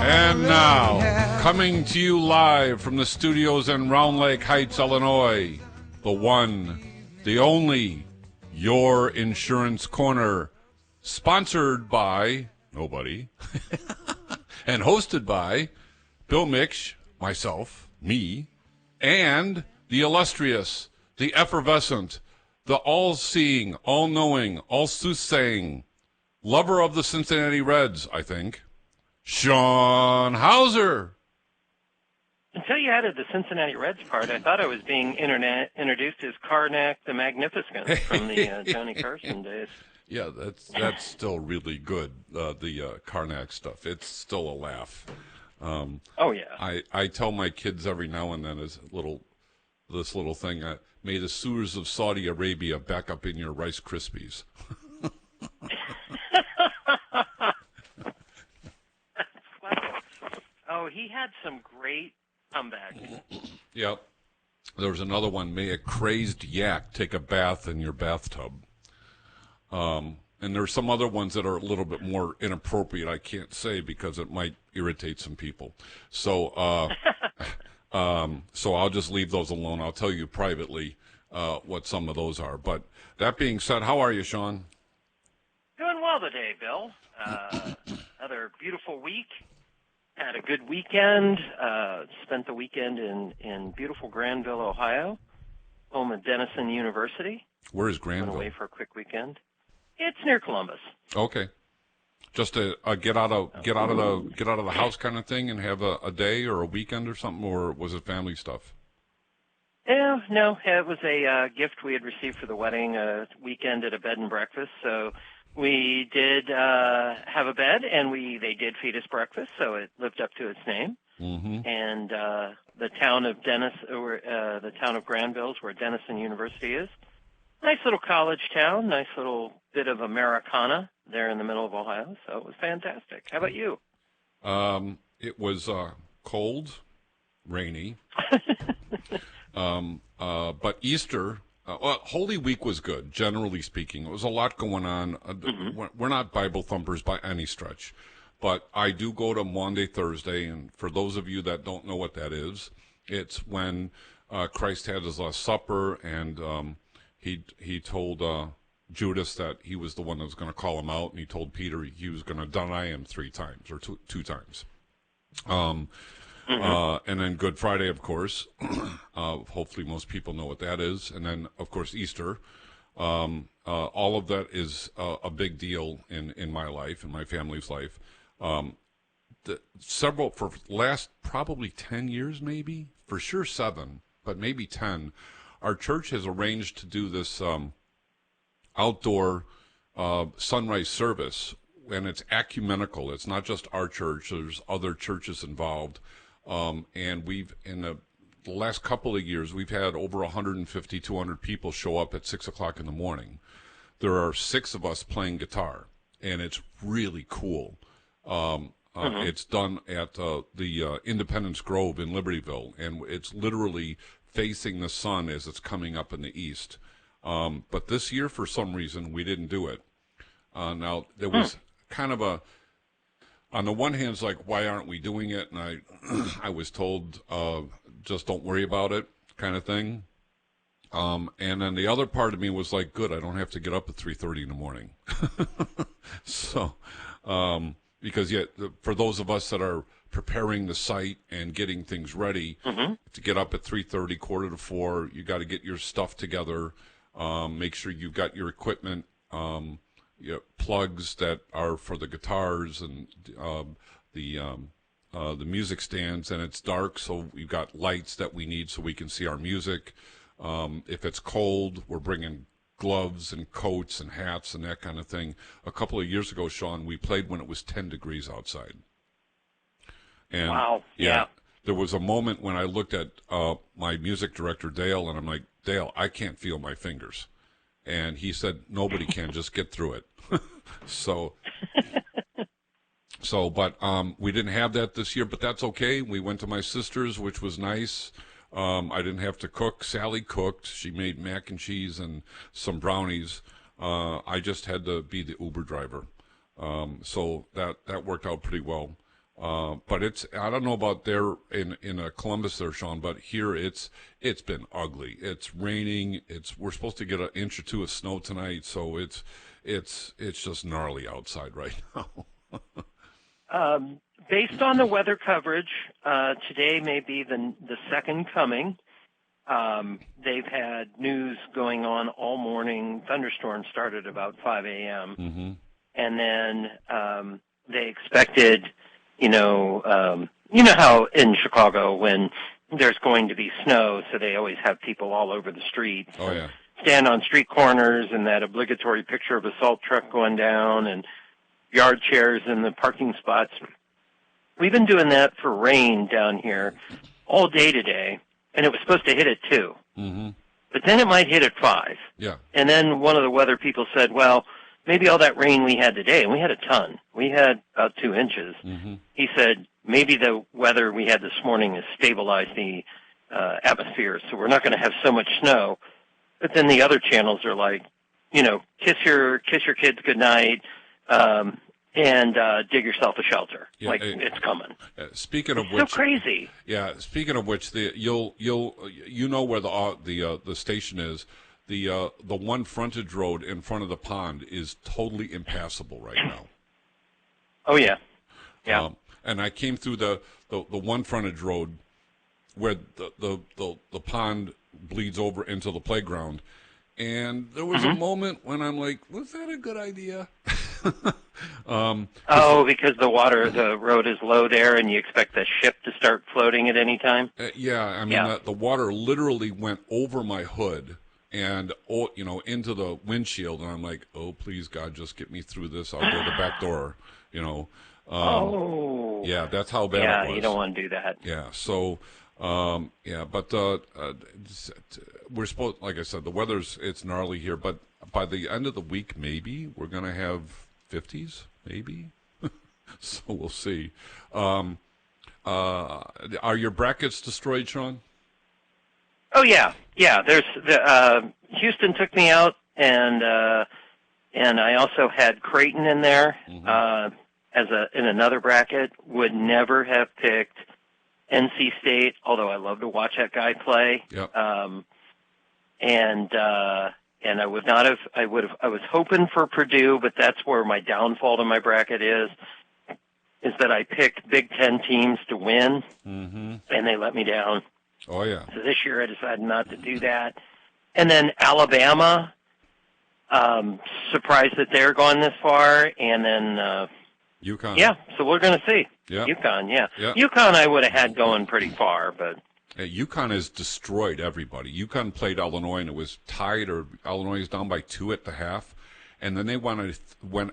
And now, coming to you live from the studios in Round Lake Heights, Illinois, the one, the only, Your Insurance Corner, sponsored by nobody, and hosted by Bill Miksch, myself, me, and the illustrious, the effervescent, the all-seeing, all-knowing, all-soothsaying, lover of the Cincinnati Reds, I think, Sean Hauser. Until you added the Cincinnati Reds part, I thought I was being introduced as Karnak the Magnificent from the Johnny Carson days. Yeah, that's still really good, the Karnak stuff. It's still a laugh. Oh, yeah. I tell my kids every now and then this little thing, may the sewers of Saudi Arabia back up in your Rice Krispies. Oh, he had some great comebacks. Yep. There was another one, may a crazed yak take a bath in your bathtub. And there's some other ones that are a little bit more inappropriate, I can't say, because it might irritate some people. So so I'll just leave those alone. I'll tell you privately what some of those are. But that being said, how are you, Sean? Doing well today, Bill. Another beautiful week. Had a good weekend. Spent the weekend in beautiful Granville, Ohio, home of Denison University. Where is Granville? Went away for a quick weekend. It's near Columbus. Okay. Just to get out of the house kind of thing and have a day or a weekend or something, or was it family stuff? Yeah, no, it was a gift we had received for the wedding, a weekend at a bed and breakfast. So we did have a bed, and they did feed us breakfast, so it lived up to its name. Mm-hmm. And the town of the town of Granville is where Denison University is. Nice little college town, nice little bit of Americana there in the middle of Ohio, so it was fantastic. How about you? It was cold, rainy, but Easter, Holy Week was good, generally speaking. It was a lot going on. We're not Bible thumpers by any stretch, but I do go to Maundy Thursday, and for those of you that don't know what that is, it's when Christ had his Last Supper, and he told Judas that he was the one that was going to call him out, and he told Peter he was going to deny him 3 times, or two times. And then Good Friday, of course. Hopefully most people know what that is. And then, of course, Easter. All of that is a big deal in my life, in my family's life. For last probably 10 years, maybe, for sure 7, but maybe 10, our church has arranged to do this outdoor sunrise service, and it's ecumenical. It's not just our church. There's other churches involved. And we've, in the last couple of years, we've had over 150, 200 people show up at 6 o'clock in the morning. There are 6 of us playing guitar, and it's really cool. It's done at the Independence Grove in Libertyville, and it's literally facing the sun as it's coming up in the east. But this year, for some reason, we didn't do it. Now, there was kind of on the one hand, it's like, why aren't we doing it? And I was told, just don't worry about it, kind of thing. And then the other part of me was like, good, I don't have to get up at 3:30 in the morning. So, because for those of us that are preparing the site and getting things ready, to get up at 3:30, 3:45, you got to get your stuff together, make sure you've got your equipment, plugs that are for the guitars and the music stands, and it's dark, so we've got lights that we need so we can see our music. If it's cold, we're bringing gloves and coats and hats and that kind of thing. A couple of years ago, Sean, we played when it was 10 degrees outside. And wow. Yeah. There was a moment when I looked at my music director, Dale, and I'm like, Dale, I can't feel my fingers. And he said, nobody can, just get through it. But we didn't have that this year, but that's okay. We went to my sister's, which was nice. I didn't have to cook. Sally cooked. She made mac and cheese and some brownies. I just had to be the Uber driver. So that worked out pretty well. But I don't know about there in Columbus there, Sean, but here it's been ugly. It's raining. We're supposed to get an inch or two of snow tonight, so it's just gnarly outside right now. Based on the weather coverage, today may be the second coming. They've had news going on all morning. Thunderstorms started about 5 a.m. Mm-hmm. And then they expected, you know how in Chicago when there's going to be snow, so they always have people all over the streets. Oh, yeah. Stand on street corners and that obligatory picture of a salt truck going down and yard chairs in the parking spots. We've been doing that for rain down here all day today, and it was supposed to hit at 2. Mm-hmm. But then it might hit at 5. Yeah. And then one of the weather people said, well, maybe all that rain we had today, and we had a ton. We had about 2 inches. Mm-hmm. He said, maybe the weather we had this morning has stabilized the atmosphere, so we're not going to have so much snow. But then the other channels are like, kiss your kids goodnight, and dig yourself a shelter. Yeah, it's coming. Speaking of it's which, so crazy. Yeah. Speaking of which, you'll where the station is. The one frontage road in front of the pond is totally impassable right now. Oh yeah, yeah. And I came through the one frontage road where the pond bleeds over into the playground, and there was a moment when I'm like, was that a good idea? Because the road is low there, and you expect the ship to start floating at any time? Yeah, I mean, the water literally went over my hood and, into the windshield, and I'm like, oh, please, God, just get me through this. I'll go to the back door, Yeah, that's how bad it was. Yeah, you don't want to do that. Yeah, so, but we're supposed, like I said, the it's gnarly here, but by the end of the week, maybe, we're going to have 50s, maybe. So we'll see. Are your brackets destroyed, Sean? Oh yeah. There's Houston took me out, and I also had Creighton in there in another bracket. Would never have picked NC State, although I love to watch that guy play. Yep. And I would not have. I was hoping for Purdue, but that's where my downfall to my bracket is that I picked Big Ten teams to win, and they let me down. Oh yeah. So this year I decided not to do that. And then Alabama, surprised that they're going this far, and then UConn. Yeah, so we're going to see. Yeah. UConn, yeah. Yeah. UConn I would have had going pretty far, but. UConn has destroyed everybody. UConn played Illinois, and it was tied, or Illinois is down by 2 at the half, and then they went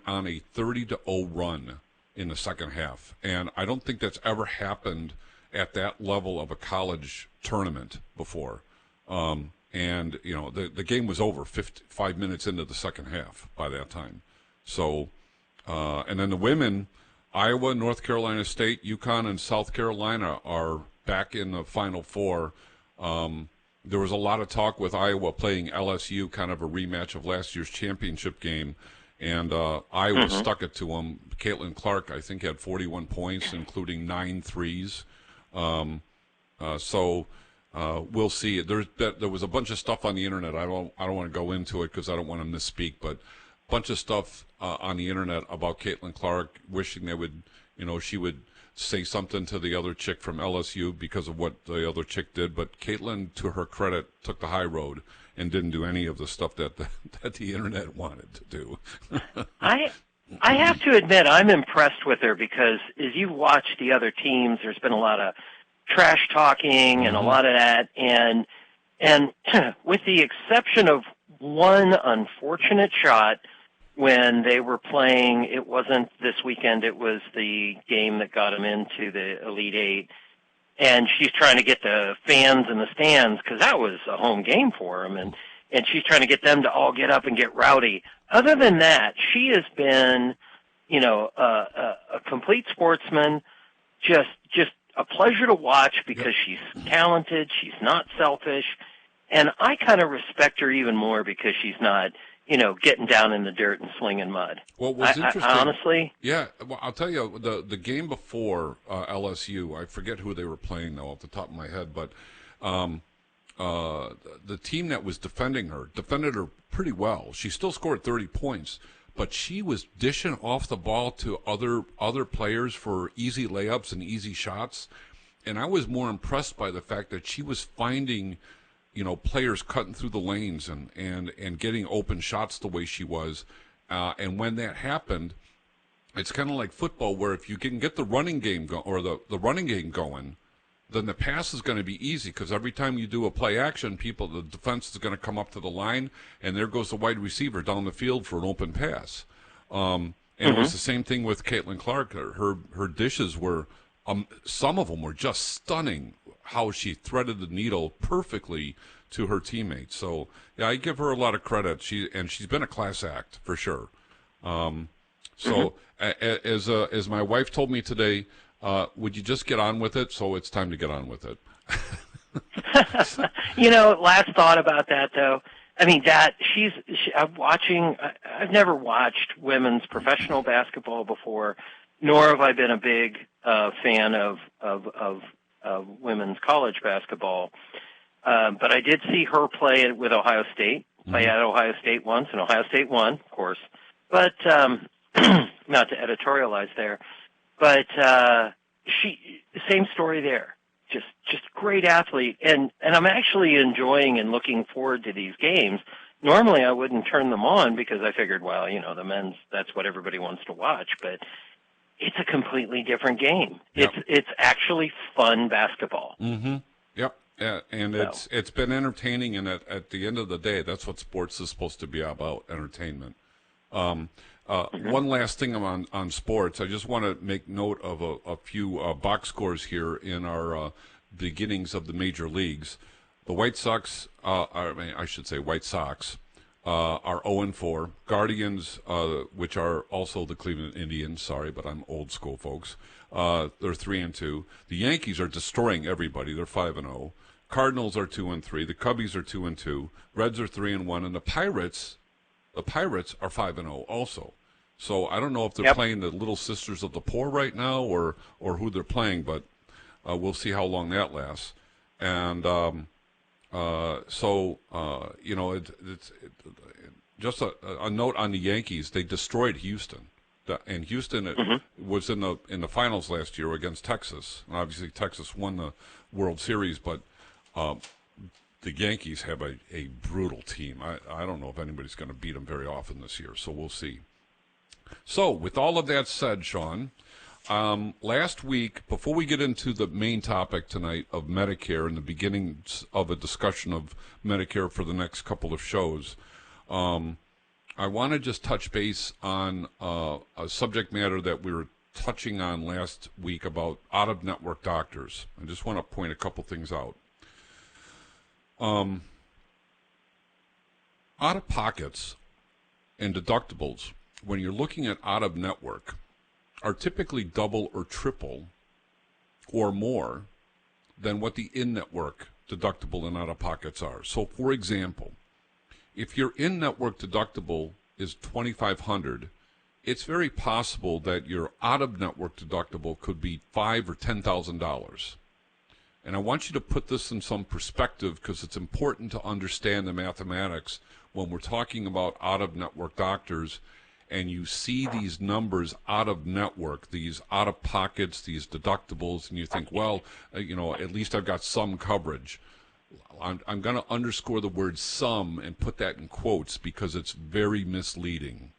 on a 30-0 run in the second half. And I don't think that's ever happened at that level of a college tournament before. And the game was over 5 minutes into the second half by that time. So, and then the women, Iowa, North Carolina State, UConn, and South Carolina are back in the Final Four. There was a lot of talk with Iowa playing LSU, kind of a rematch of last year's championship game, and Iowa stuck it to them. Caitlin Clark, I think, had 41 points, including 9 threes. So we'll see. There was a bunch of stuff on the internet. I don't want to go into it because I don't want to misspeak, but a bunch of stuff on the internet about Caitlin Clark wishing she would say something to the other chick from LSU because of what the other chick did. But Caitlin, to her credit, took the high road and didn't do any of the stuff that the internet wanted to do. I have to admit I'm impressed with her because as you watch the other teams, there's been a lot of trash talking and a lot of that. And with the exception of one unfortunate shot, when they were playing, it wasn't this weekend, it was the game that got them into the Elite Eight. And she's trying to get the fans in the stands, because that was a home game for them, and she's trying to get them to all get up and get rowdy. Other than that, she has been, a complete sportsman, just a pleasure to watch because she's talented, she's not selfish, and I kind of respect her even more because she's not getting down in the dirt and slinging mud. Well, what's interesting, honestly, yeah. Well, I'll tell you the game before LSU. I forget who they were playing though, off the top of my head, but the team that was defended her pretty well. She still scored 30 points, but she was dishing off the ball to other players for easy layups and easy shots. And I was more impressed by the fact that she was finding, players cutting through the lanes and getting open shots the way she was. And when that happened, it's kind of like football, where if you can get the running game the running game going, then the pass is going to be easy, because every time you do a play action, the defense is going to come up to the line, and there goes the wide receiver down the field for an open pass. And it was the same thing with Caitlin Clark. Her dishes were, some of them were just stunning, how she threaded the needle perfectly to her teammates. So, yeah, I give her a lot of credit. She's been a class act for sure. As my wife told me today, would you just get on with it? So it's time to get on with it. Last thought about that, though. I mean, I've never watched women's professional basketball before, nor have I been a big fan of women's college basketball. But I did see her play with Ohio State, at Ohio State once, and Ohio State won, of course. But not to editorialize there. But same story there. Just great athlete, and I'm actually enjoying and looking forward to these games. Normally, I wouldn't turn them on because I figured, well, the men's, that's what everybody wants to watch. But it's a completely different game. Yep. It's actually fun basketball. Mm-hmm. Yep. Yeah, and it's been entertaining, and at the end of the day, that's what sports is supposed to be about, entertainment. One last thing on sports. I just want to make note of a few box scores here in our beginnings of the major leagues. The White Sox, White Sox, are 0-4. Guardians, which are also the Cleveland Indians, sorry, but I'm old school, folks, they're 3-2. The Yankees are destroying everybody. They're 5-0. Cardinals are 2-3. The Cubbies are 2-2. Reds are 3-1, and the Pirates are 5-0 also. So I don't know if they're playing the Little Sisters of the Poor right now or who they're playing, but we'll see how long that lasts. And it's just a note on the Yankees. They destroyed Houston, and Houston was in the finals last year against Texas. And obviously, Texas won the World Series, but the Yankees have a brutal team. I don't know if anybody's going to beat them very often this year, so we'll see. So, with all of that said, Sean, last week, before we get into the main topic tonight of Medicare and the beginning of a discussion of Medicare for the next couple of shows, I want to just touch base on a subject matter that we were touching on last week about out-of-network doctors. I just want to point a couple things out. Out-of-pockets and deductibles, when you're looking at out-of-network, are typically double or triple or more than what the in-network deductible and out-of-pockets are. So, for example, if your in-network deductible is $2,500, it's very possible that your out-of-network deductible could be $5,000 or $10,000. And I want you to put this in some perspective because it's important to understand the mathematics when we're talking about out-of-network doctors and you see these numbers out-of-network, these out-of-pockets, these deductibles, and you think, well, at least I've got some coverage. I'm going to underscore the word some and put that in quotes because it's very misleading.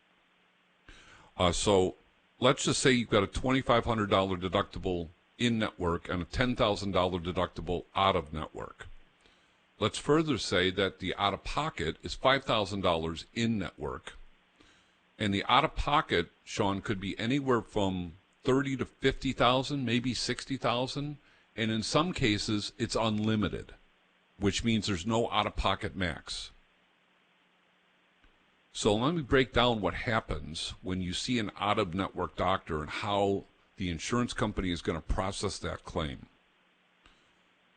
So let's just say you've got a $2,500 deductible in-network and a $10,000 deductible out-of-network. Let's further say that the out-of-pocket is $5,000 in-network. And the out-of-pocket, Sean, could be anywhere from $30,000 to $50,000, maybe $60,000. And in some cases, it's unlimited, which means there's no out-of-pocket max. So let me break down what happens when you see an out-of-network doctor and how the insurance company is going to process that claim.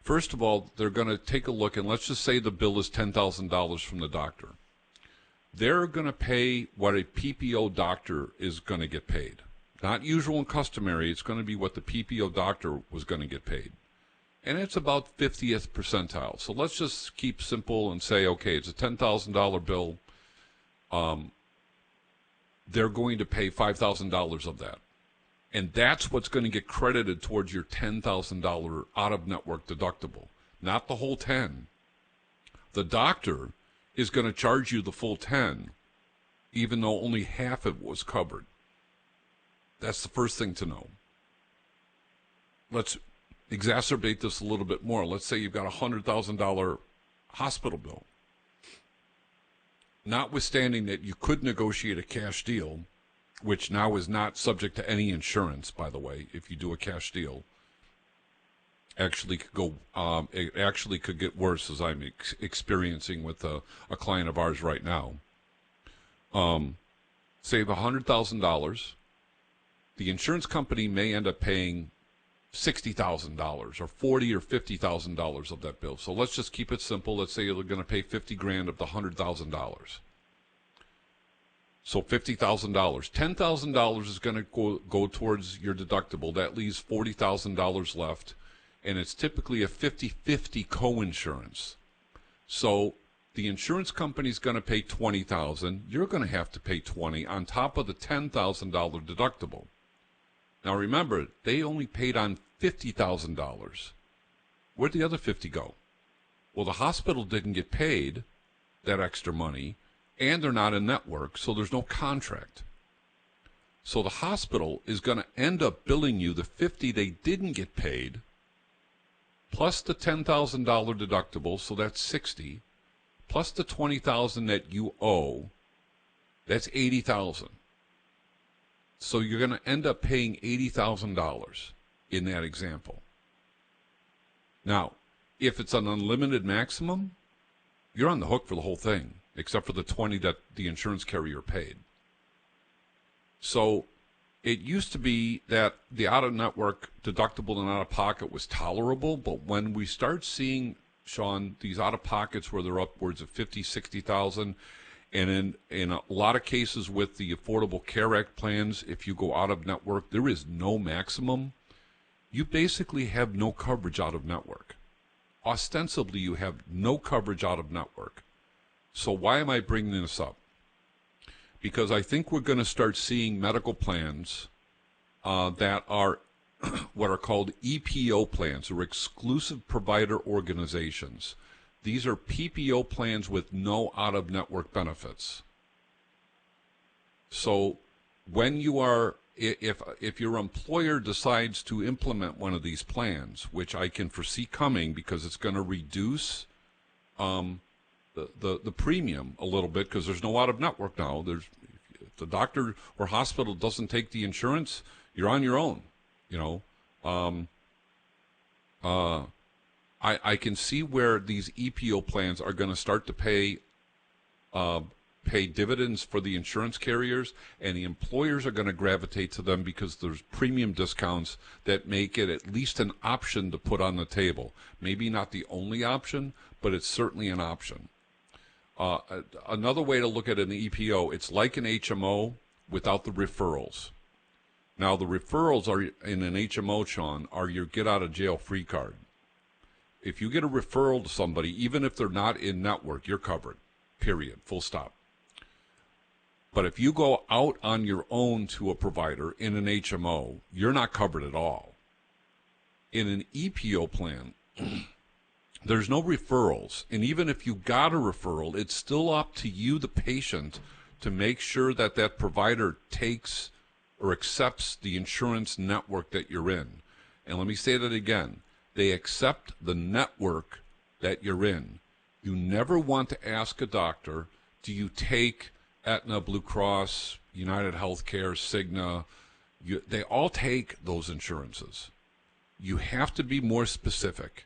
First of all, they're going to take a look, and let's just say the bill is $10,000 from the doctor. they're going to pay what a PPO doctor is going to get paid. Not usual and customary. It's going to be what the PPO doctor was going to get paid. And it's about 50th percentile. So let's just keep simple and say, okay, it's a $10,000 bill. They're going to pay $5,000 of that. And that's what's going to get credited towards your $10,000 out-of-network deductible, not the whole 10. The doctor is going to charge you the full 10, even though only half of it was covered. That's the first thing to know. Let's exacerbate this a little bit more. Let's say you've got a $100,000 hospital bill. Notwithstanding that you could negotiate a cash deal, which now is not subject to any insurance, by the way, if you do a cash deal, actually could go. It actually could get worse, as I'm experiencing with a client of ours right now. Save $100,000. The insurance company may end up paying $60,000 or $40,000 or $50,000 of that bill. So let's just keep it simple. Let's say you're going to pay $50,000 of the $100,000. So $50,000. $10,000 is going to go towards your deductible. That leaves $40,000 left, and it's typically a 50-50 co-insurance. So the insurance company is going to pay $20,000. You're going to have to pay $20,000 on top of the $10,000 deductible. Now remember, they only paid on $50,000. Where'd the other $50,000 go? Well, the hospital didn't get paid that extra money, and they're not in network, so there's no contract. So the hospital is going to end up billing you the $50,000 they didn't get paid, plus the $10,000 deductible, so that's $60,000, plus the $20,000 that you owe, that's $80,000. So you're going to end up paying $80,000 in that example. Now, if it's an unlimited maximum, you're on the hook for the whole thing, except for the $20,000 that the insurance carrier paid. So it used to be that the out-of-network deductible and out-of-pocket was tolerable, but when we start seeing, Sean, these out-of-pockets where they're upwards of $50,000, $60,000, and in a lot of cases with the Affordable Care Act plans, if you go out-of-network, there is no maximum. You basically have no coverage out-of-network. Ostensibly, you have no coverage out-of-network. So why am I bringing this up? Because I think we're going to start seeing medical plans that are what are called EPO plans, or exclusive provider organizations. These are PPO plans with no out-of-network benefits. So when you are, if your employer decides to implement one of these plans, which I can foresee coming because it's going to reduce the premium a little bit because there's no out-of-network now. If the doctor or hospital doesn't take the insurance, you're on your own, I can see where these EPO plans are going to start to pay dividends for the insurance carriers, and the employers are going to gravitate to them because there's premium discounts that make it at least an option to put on the table. Maybe not the only option, but it's certainly an option. Another way to look at an EPO, it's like an HMO without the referrals. Now, the referrals are in an HMO, Sean, are your get-out-of-jail-free card. If you get a referral to somebody, even if they're not in network, you're covered, period, full stop. But if you go out on your own to a provider in an HMO, you're not covered at all. In an EPO plan, there's no referrals. And even if you got a referral, it's still up to you, the patient, to make sure that that provider takes or accepts the insurance network that you're in. And let me say that again. They accept the network that you're in. You never want to ask a doctor, do you take Aetna, Blue Cross, United Healthcare, Cigna? They all take those insurances. You have to be more specific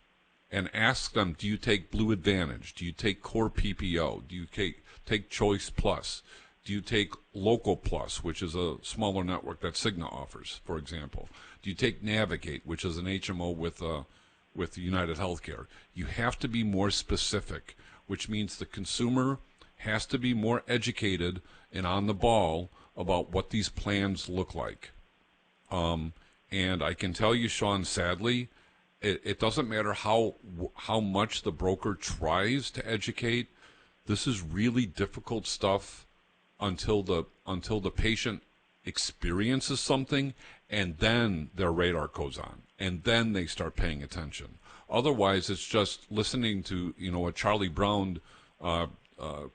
and ask them, do you take Blue Advantage? Do you take Core PPO? Do you take Choice Plus? Do you take Local Plus, which is a smaller network that Cigna offers, for example? Do you take Navigate, which is an HMO with United Healthcare? You have to be more specific, which means the consumer has to be more educated and on the ball about what these plans look like. And I can tell you, Sean, sadly, it doesn't matter how much the broker tries to educate. This is really difficult stuff until the patient experiences something, and then their radar goes on, and then they start paying attention. Otherwise, it's just listening to a Charlie Brown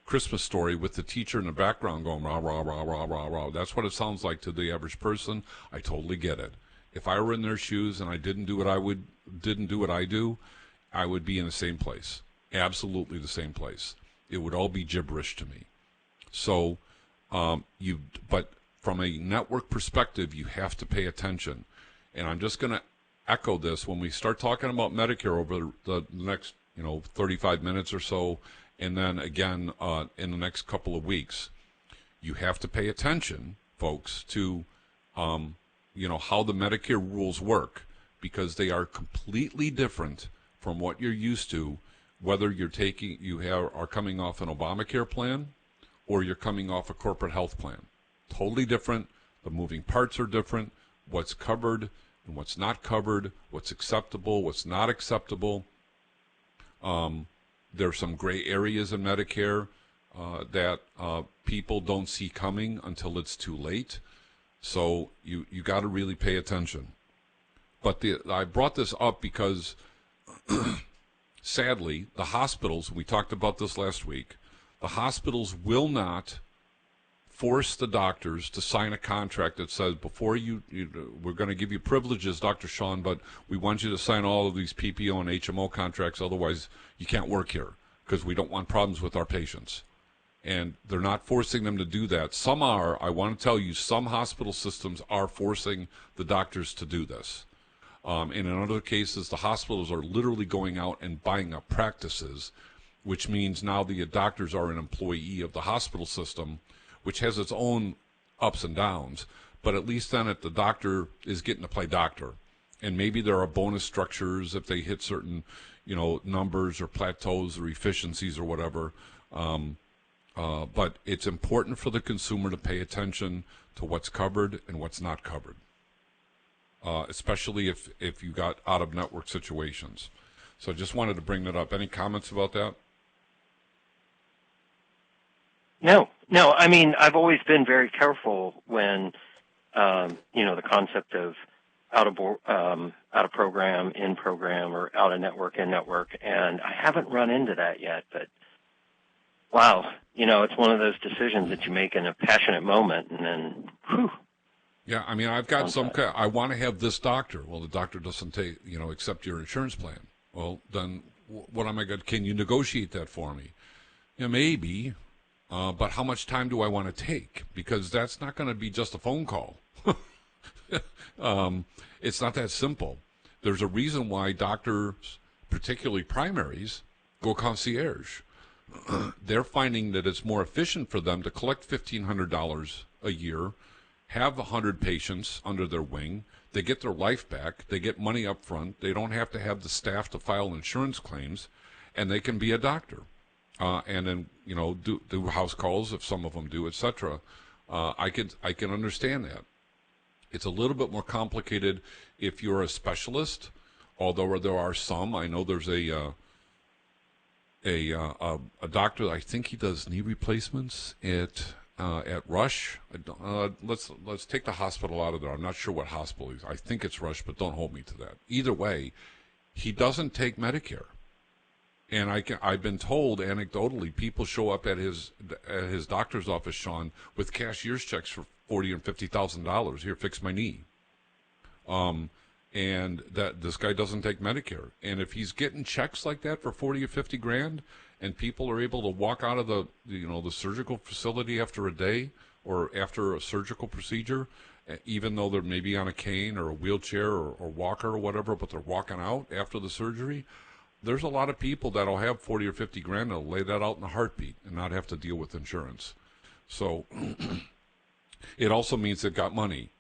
Christmas story with the teacher in the background going rah rah rah rah rah rah. That's what it sounds like to the average person. I totally get it. If I were in their shoes and I didn't do what I do, I would be in the same place. Absolutely the same place. It would all be gibberish to me. So, but from a network perspective, you have to pay attention. And I'm just going to echo this when we start talking about Medicare over the next 35 minutes or so, and then again in the next couple of weeks. You have to pay attention, folks, to how the Medicare rules work, because they are completely different from what you're used to, whether are coming off an Obamacare plan or you're coming off a corporate health plan. Totally different. The moving parts are different. What's covered and what's not covered, what's acceptable, what's not acceptable. There are some gray areas in Medicare that people don't see coming until it's too late. So you got to really pay attention. But I brought this up because, sadly, the hospitals, we talked about this last week, the hospitals will not force the doctors to sign a contract that says, before we're going to give you privileges, Dr. Sean, but we want you to sign all of these PPO and HMO contracts, otherwise you can't work here, because we don't want problems with our patients. And they're not forcing them to do that. Some are. I want to tell you, some hospital systems are forcing the doctors to do this. And in other cases, the hospitals are literally going out and buying up practices, which means now the doctors are an employee of the hospital system, which has its own ups and downs. But at least then the doctor is getting to play doctor. And maybe there are bonus structures if they hit certain, numbers or plateaus or efficiencies or whatever. But it's important for the consumer to pay attention to what's covered and what's not covered, especially if you got out-of-network situations. So I just wanted to bring that up. Any comments about that? No. I mean, I've always been very careful when, the concept of out of program, in program, or out of network, in network, and I haven't run into that yet. But wow, it's one of those decisions that you make in a passionate moment, and then, whew. Yeah, I mean, I've got I want to have this doctor. Well, the doctor doesn't accept your insurance plan. Well, then what am I going to, can you negotiate that for me? Yeah, maybe, but how much time do I want to take? Because that's not going to be just a phone call. It's not that simple. There's a reason why doctors, particularly primaries, go concierge. They're finding that it's more efficient for them to collect $1,500 a year, have 100 patients under their wing. They get their life back. They get money up front. They don't have to have the staff to file insurance claims, and they can be a doctor. And then, do house calls if some of them do, etc. I can understand that. It's a little bit more complicated if you're a specialist, although there are some. I know there's a doctor. I think he does knee replacements at Rush. Let's take the hospital out of there. I'm not sure what hospital he's. I think it's Rush, but don't hold me to that. Either way, he doesn't take Medicare, and I've been told anecdotally people show up at his doctor's office, Sean, with cashier's checks for $40,000 and $50,000. Here, fix my knee. And that this guy doesn't take Medicare. And if he's getting checks like that for 40 or 50 grand, and people are able to walk out of the surgical facility after a day or after a surgical procedure, even though they're maybe on a cane or a wheelchair or walker or whatever, but they're walking out after the surgery, there's a lot of people that'll have 40 or 50 grand that'll lay that out in a heartbeat and not have to deal with insurance. So it also means they've got money.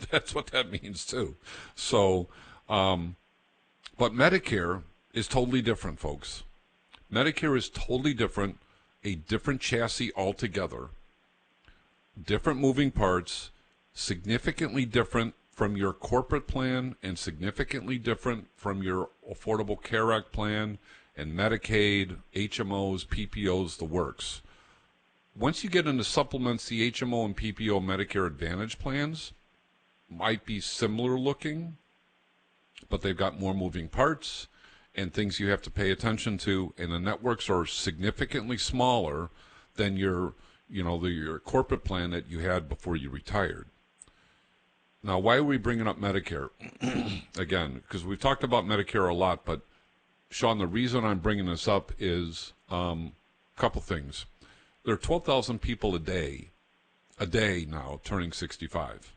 That's what that means too. So, but Medicare is totally different, folks. Medicare is totally different. a different chassis altogether, different moving parts, significantly different from your corporate plan and significantly different from your Affordable Care Act plan and Medicaid, HMOs, PPOs, the works. Once you get into supplements, the HMO and PPO Medicare Advantage plans might be similar looking, but they've got more moving parts and things you have to pay attention to, and the networks are significantly smaller than your corporate plan that you had before you retired. Now, why are we bringing up Medicare? Again, because we've talked about Medicare a lot, but Sean, the reason I'm bringing this up is a couple things. There are 12,000 people a day now turning 65.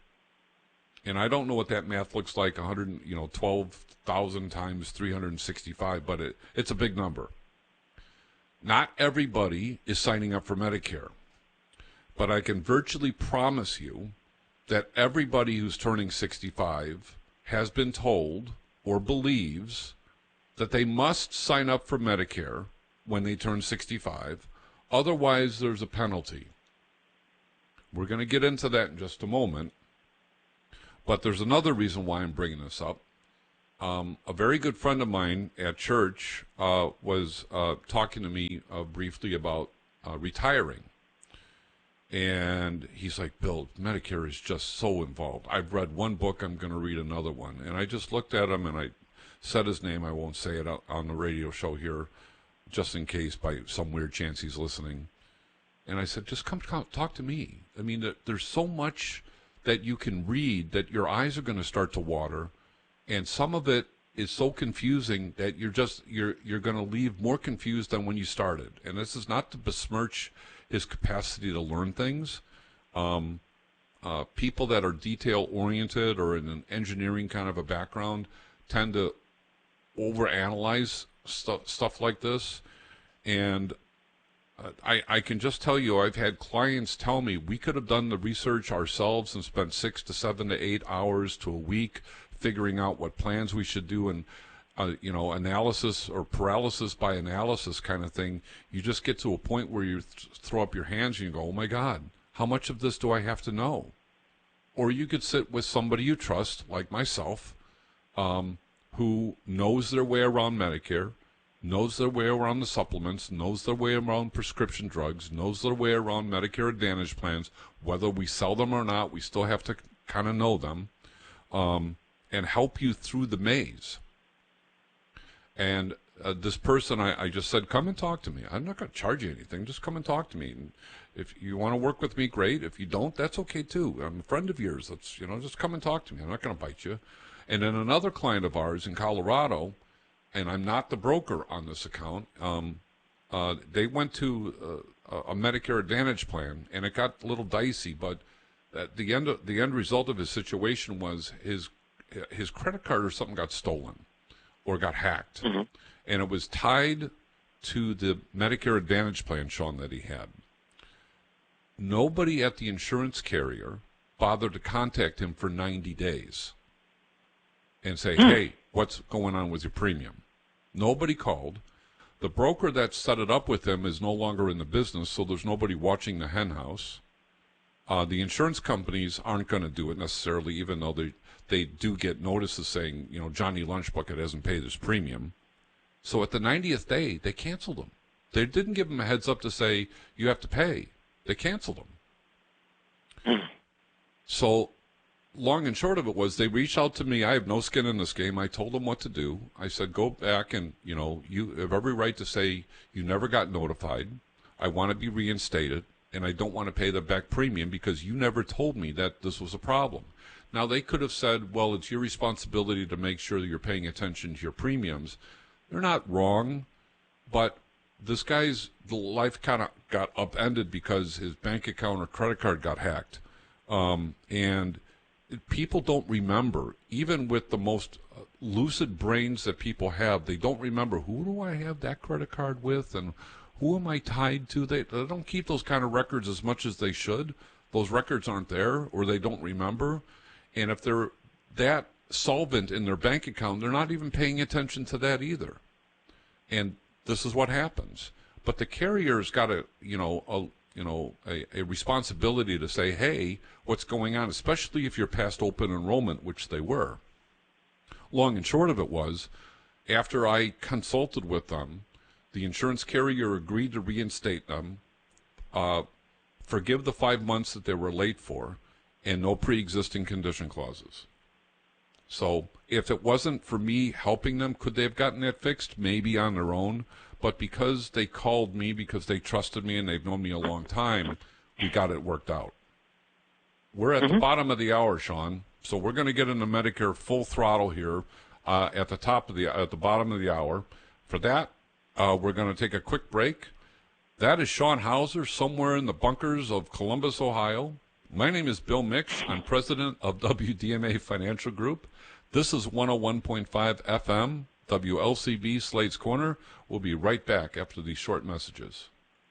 And I don't know what that math looks like, 12,000 times 365, but it's a big number. Not everybody is signing up for Medicare, but I can virtually promise you that everybody who's turning 65 has been told or believes that they must sign up for Medicare when they turn 65. Otherwise, there's a penalty. We're going to get into that in just a moment. But there's another reason why I'm bringing this up. A very good friend of mine at church was talking to me briefly about retiring. And he's like, Bill, Medicare is just so involved. I've read one book, I'm going to read another one. And I just looked at him and I said his name. I won't say it on the radio show here, just in case by some weird chance he's listening. And I said, just come talk to me. I mean, there's so much that you can read that your eyes are going to start to water. And some of it is so confusing that you're going to leave more confused than when you started. And this is not to besmirch his capacity to learn things. People that are detail-oriented or in an engineering kind of a background tend to overanalyze stuff like this. And I can just tell you, I've had clients tell me we could have done the research ourselves and spent 6 to 7 to 8 hours to a week figuring out what plans we should do, and analysis or paralysis by analysis kind of thing. You just get to a point where you throw up your hands and you go, oh my God, how much of this do I have to know? Or you could sit with somebody you trust, like myself, who knows their way around Medicare, knows their way around the supplements, knows their way around prescription drugs, knows their way around Medicare Advantage plans. Whether we sell them or not, we still have to kind of know them, and help you through the maze. And this person, I just said, come and talk to me. I'm not going to charge you anything. Just come and talk to me. And if you want to work with me, great. If you don't, that's okay too. I'm a friend of yours. Just come and talk to me. I'm not going to bite you. And then another client of ours in Colorado, and I'm not the broker on this account, they went to a Medicare Advantage plan, and it got a little dicey. But the end result of his situation was his credit card or something got stolen or got hacked. Mm-hmm. And it was tied to the Medicare Advantage plan, Sean, that he had. Nobody at the insurance carrier bothered to contact him for 90 days and say, hey, what's going on with your premium? Nobody called. The broker that set it up with him is no longer in the business, so there's nobody watching the hen house. The insurance companies aren't going to do it necessarily, even though they do get notices saying, Johnny Lunchbucket hasn't paid his premium. So at the 90th day, they canceled him. They didn't give him a heads up to say, you have to pay. They canceled him. So long and short of it was they reached out to me. I have no skin in this game. I told them what to do. I said, go back and, you have every right to say you never got notified. I want to be reinstated, and I don't want to pay the back premium because you never told me that this was a problem. Now, they could have said, well, it's your responsibility to make sure that you're paying attention to your premiums. They're not wrong, but this guy's life kind of got upended because his bank account or credit card got hacked. And people don't remember, even with the most lucid brains that people have, they don't remember, who do I have that credit card with and who am I tied to? They don't keep those kind of records as much as they should. Those records aren't there, or they don't remember. And if they're that solvent in their bank account, they're not even paying attention to that either. And this is what happens. but the carrier's got a responsibility to say, hey, what's going on, especially if you're past open enrollment, which they were. Long and short of it was, after I consulted with them, the insurance carrier agreed to reinstate them, forgive the 5 months that they were late for, and no pre-existing condition clauses. So if it wasn't for me helping them, could they have gotten that fixed? Maybe on their own. But because they called me, because they trusted me and they've known me a long time, we got it worked out. We're at the bottom of the hour, Sean, so we're going to get into Medicare full throttle here at the bottom of the hour. For that, we're going to take a quick break. That is Sean Hauser, somewhere in the bunkers of Columbus, Ohio. My name is Bill Miksch. I'm president of WDMA Financial Group. This is 101.5 FM, WLCV, Slade's Corner. We'll be right back after these short messages.